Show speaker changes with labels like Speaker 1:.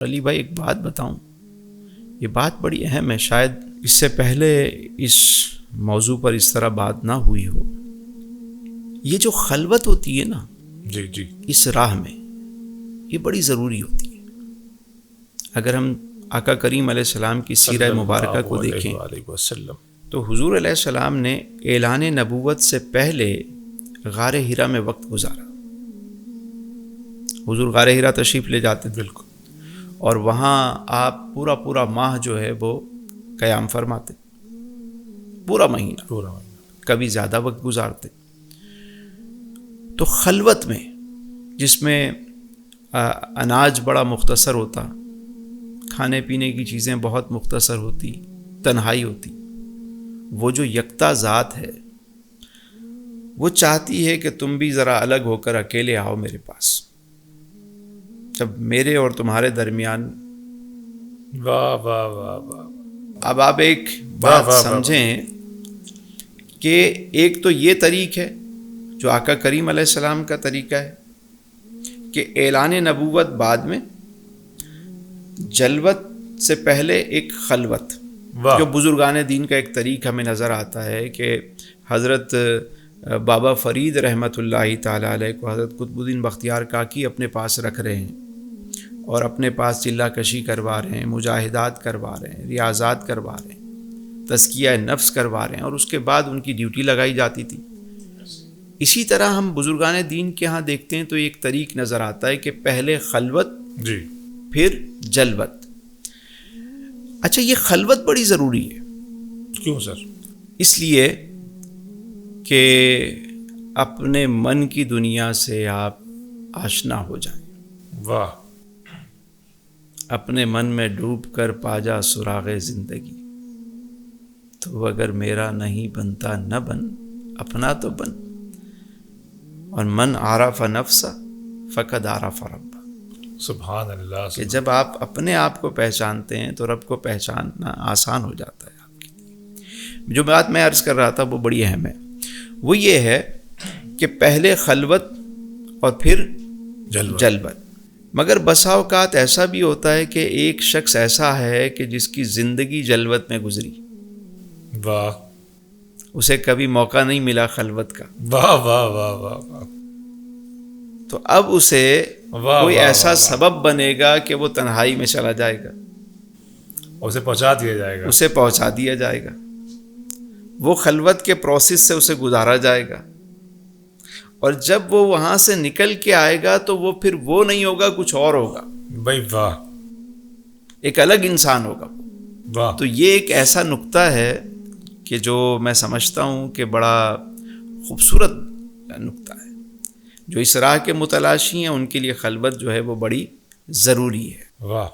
Speaker 1: علی بھائی ایک بات بتاؤں، یہ بات بڑی اہم ہے، شاید اس سے پہلے اس موضوع پر اس طرح بات نہ ہوئی ہو۔ یہ جو خلوت ہوتی ہے نا
Speaker 2: جی
Speaker 1: اس راہ میں، یہ بڑی ضروری ہوتی ہے۔ اگر ہم آقا کریم علیہ السلام کی سیرہ مبارکہ کو دیکھیں تو حضور علیہ السلام نے اعلان نبوت سے پہلے غار حرا میں وقت گزارا۔ حضور غار حرا تشریف لے جاتے تھے،
Speaker 2: بالکل،
Speaker 1: اور وہاں آپ پورا ماہ جو ہے وہ قیام فرماتے، پورا مہینہ، کبھی زیادہ وقت گزارتے۔ تو خلوت میں، جس میں اناج بڑا مختصر ہوتا، کھانے پینے کی چیزیں بہت مختصر ہوتی، تنہائی ہوتی، وہ جو یکتا ذات ہے وہ چاہتی ہے کہ تم بھی ذرا الگ ہو کر اکیلے آؤ میرے پاس۔ جب میرے اور تمہارے درمیان،
Speaker 2: واہ واہ واہ واہ،
Speaker 1: اب آپ ایک بات سمجھیں کہ ایک تو یہ طریق ہے جو آقا کریم علیہ السلام کا طریقہ ہے کہ اعلان نبوت بعد میں، جلوت سے پہلے ایک خلوت، جو بزرگان دین کا ایک طریق ہمیں نظر آتا ہے کہ حضرت بابا فرید رحمۃ اللہ تعالیٰ علیہ کو حضرت قطب الدین بختیار کاکی اپنے پاس رکھ رہے ہیں اور اپنے پاس چلہ کشی کروا رہے ہیں، مجاہدات کروا رہے ہیں، ریاضات کروا رہے ہیں، تزکیہ نفس کروا رہے ہیں، اور اس کے بعد ان کی ڈیوٹی لگائی جاتی تھی۔ اسی طرح ہم بزرگان دین کے ہاں دیکھتے ہیں تو ایک طریق نظر آتا ہے کہ پہلے خلوت
Speaker 2: جی
Speaker 1: پھر جلوت۔ اچھا، یہ خلوت بڑی ضروری ہے۔
Speaker 2: کیوں سر؟
Speaker 1: اس لیے کہ اپنے من کی دنیا سے آپ آشنا ہو جائیں،
Speaker 2: واہ،
Speaker 1: اپنے من میں ڈوب کر پا جا سراغ زندگی، تو اگر میرا نہیں بنتا نہ بن، اپنا تو بن، اور من عرف نفسہ فقد عرف ربہ۔
Speaker 2: سبحان اللہ،
Speaker 1: کہ جب آپ اپنے آپ کو پہچانتے ہیں تو رب کو پہچاننا آسان ہو جاتا ہے آپ کے لیے۔ جو بات میں عرض کر رہا تھا وہ بڑی اہم ہے، وہ یہ ہے کہ پہلے خلوت اور پھر جلوت۔ مگر بسا اوقات ایسا بھی ہوتا ہے کہ ایک شخص ایسا ہے کہ جس کی زندگی جلوت میں گزری،
Speaker 2: واہ،
Speaker 1: اسے کبھی موقع نہیں ملا خلوت کا،
Speaker 2: واہ واہ واہ واہ واہ،
Speaker 1: تو اب اسے کوئی ایسا سبب بنے گا کہ وہ تنہائی میں چلا جائے گا،
Speaker 2: اسے پہنچا دیا جائے گا،
Speaker 1: اسے پہنچا دیا جائے گا، وہ خلوت کے پروسیس سے اسے گزارا جائے گا، اور جب وہ وہاں سے نکل کے آئے گا تو وہ پھر وہ نہیں ہوگا، کچھ اور ہوگا،
Speaker 2: بھائی واہ،
Speaker 1: ایک الگ انسان ہوگا۔
Speaker 2: واہ،
Speaker 1: تو یہ ایک ایسا نقطہ ہے کہ جو میں سمجھتا ہوں کہ بڑا خوبصورت نقطہ ہے۔ جو اس راہ کے متلاشی ہیں ان کے لیے خلوت جو ہے وہ بڑی ضروری ہے۔
Speaker 2: واہ۔